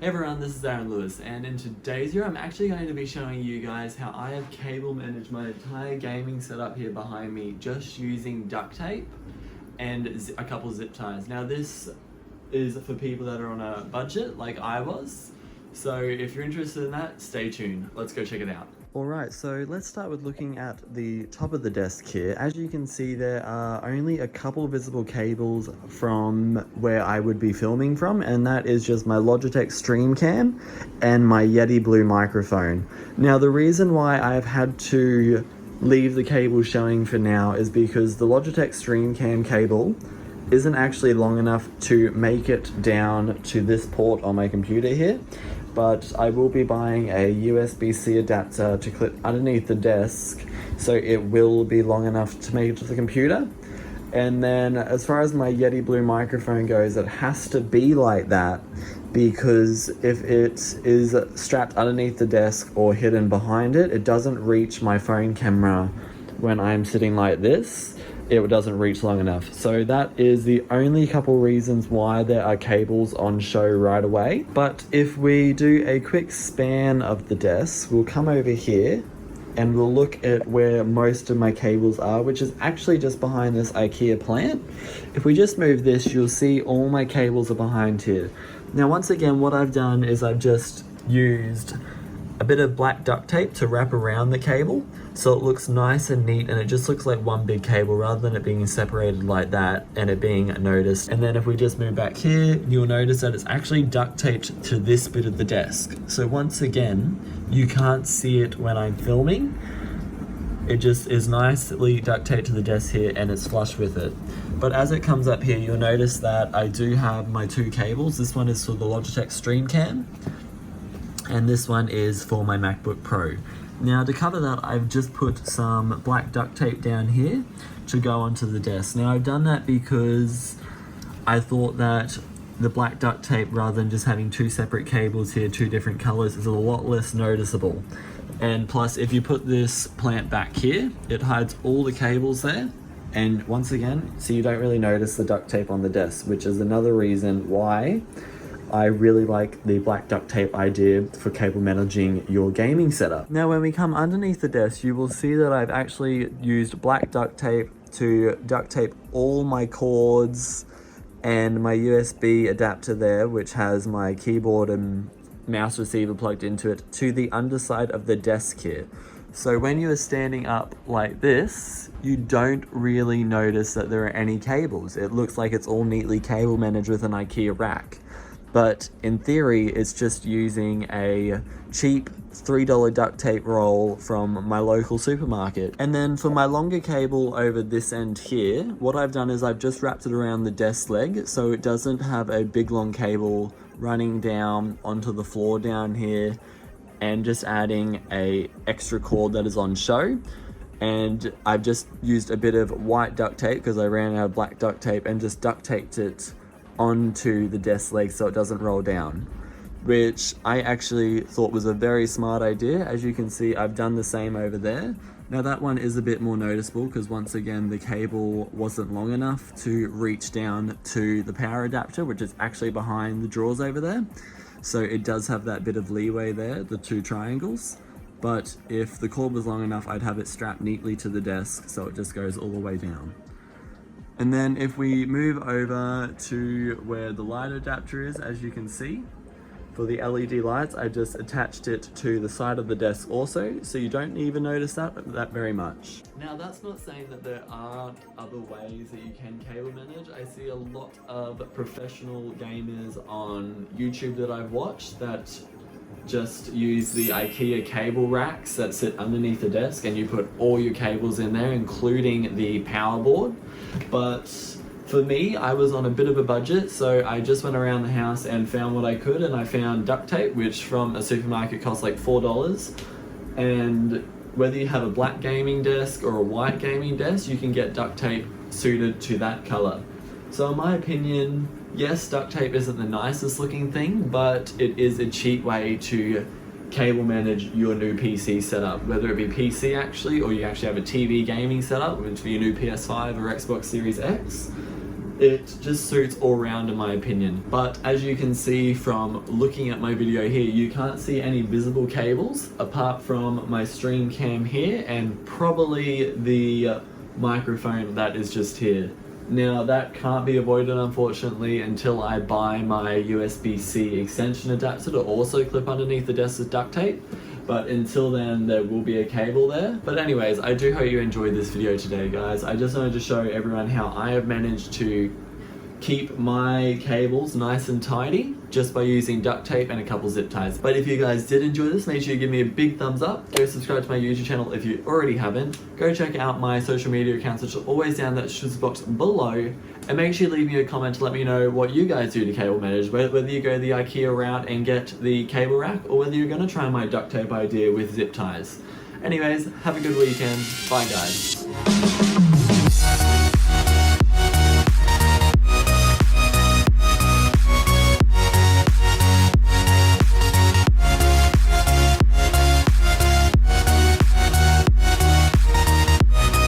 Hey everyone, this is Aaron Lewis, and in today's video I'm actually going to be showing you guys how I have cable managed my entire gaming setup here behind me just using duct tape and a couple zip ties. Now this is for people that are on a budget like I was, so if you're interested in that, stay tuned. Let's go check it out. Alright, so let's start with looking at the top of the desk here. As you can see, there are only a couple visible cables from where I would be filming from, and that is just my Logitech Stream Cam and my Yeti Blue microphone. Now, the reason why I've had to leave the cable showing for now is because the Logitech Stream Cam cable isn't actually long enough to make it down to this port on my computer here. But I will be buying a USB-C adapter to clip underneath the desk, so it will be long enough to make it to the computer. And then as far as my Yeti Blue microphone goes, it has to be like that, because if it is strapped underneath the desk or hidden behind it, it doesn't reach my phone camera when I'm sitting like this. It doesn't reach long enough. So that is the only couple reasons why there are cables on show right away. But if we do a quick span of the desk, we'll come over here and we'll look at where most of my cables are, which is actually just behind this IKEA plant. If we just move this, you'll see all my cables are behind here. Now, once again, what I've done is I've just used a bit of black duct tape to wrap around the cable so it looks nice and neat, and it just looks like one big cable rather than it being separated like that and it being noticed. And then if we just move back here, you'll notice that it's actually duct taped to this bit of the desk. So once again, you can't see it when I'm filming. It just is nicely duct taped to the desk here and it's flush with it. But as it comes up here, you'll notice that I do have my two cables. This one is for the Logitech Stream Cam, and this one is for my MacBook Pro. Now, to cover that, I've just put some black duct tape down here to go onto the desk. Now, I've done that because I thought that the black duct tape, rather than just having two separate cables here, two different colors, is a lot less noticeable. And plus, if you put this plant back here, it hides all the cables there. And once again, so you don't really notice the duct tape on the desk, which is another reason why I really like the black duct tape idea for cable managing your gaming setup. Now, when we come underneath the desk, you will see that I've actually used black duct tape to duct tape all my cords and my USB adapter there, which has my keyboard and mouse receiver plugged into it, to the underside of the desk here. So when you are standing up like this, you don't really notice that there are any cables. It looks like it's all neatly cable managed with an IKEA rack. But in theory, it's just using a cheap $3 duct tape roll from my local supermarket. And then for my longer cable over this end here, what I've done is I've just wrapped it around the desk leg so it doesn't have a big long cable running down onto the floor down here, and just adding a extra cord that is on show. And I've just used a bit of white duct tape because I ran out of black duct tape and just duct taped it onto the desk leg so it doesn't roll down, which I actually thought was a very smart idea. As you can see, I've done the same over there. Now that one is a bit more noticeable because once again the cable wasn't long enough to reach down to the power adapter, which is actually behind the drawers over there. So it does have that bit of leeway there, the two triangles. But if the cord was long enough, I'd have it strapped neatly to the desk so it just goes all the way down. And then if we move over to where the light adapter is, as you can see, for the LED lights, I just attached it to the side of the desk also, so you don't even notice that very much. Now, that's not saying that there aren't other ways that you can cable manage. I see a lot of professional gamers on YouTube that I've watched that just use the IKEA cable racks that sit underneath the desk, and you put all your cables in there, including the power board. But for me, I was on a bit of a budget, so I just went around the house and found what I could, and I found duct tape, which from a supermarket costs like $4. And whether you have a black gaming desk or a white gaming desk, you can get duct tape suited to that color. So in my opinion, yes, duct tape isn't the nicest looking thing, but it is a cheap way to cable manage your new PC setup, whether it be PC actually, or you actually have a TV gaming setup, which for your new PS5 or Xbox Series X. it just suits all round in my opinion. But as you can see from looking at my video here, you can't see any visible cables apart from my stream cam here and probably the microphone that is just here. Now that can't be avoided unfortunately until I buy my USB-C extension adapter to also clip underneath the desk with duct tape. But until then, there will be a cable there. But anyways, I do hope you enjoyed this video today, guys. I just wanted to show everyone how I have managed to keep my cables nice and tidy just by using duct tape and a couple zip ties. But if you guys did enjoy this, make sure you give me a big thumbs up. Go subscribe to my YouTube channel if you already haven't. Go check out my social media accounts, which are always down that description box below. And make sure you leave me a comment to let me know what you guys do to cable manage, whether you go the IKEA route and get the cable rack, or whether you're gonna try my duct tape idea with zip ties. Anyways, have a good weekend. Bye guys.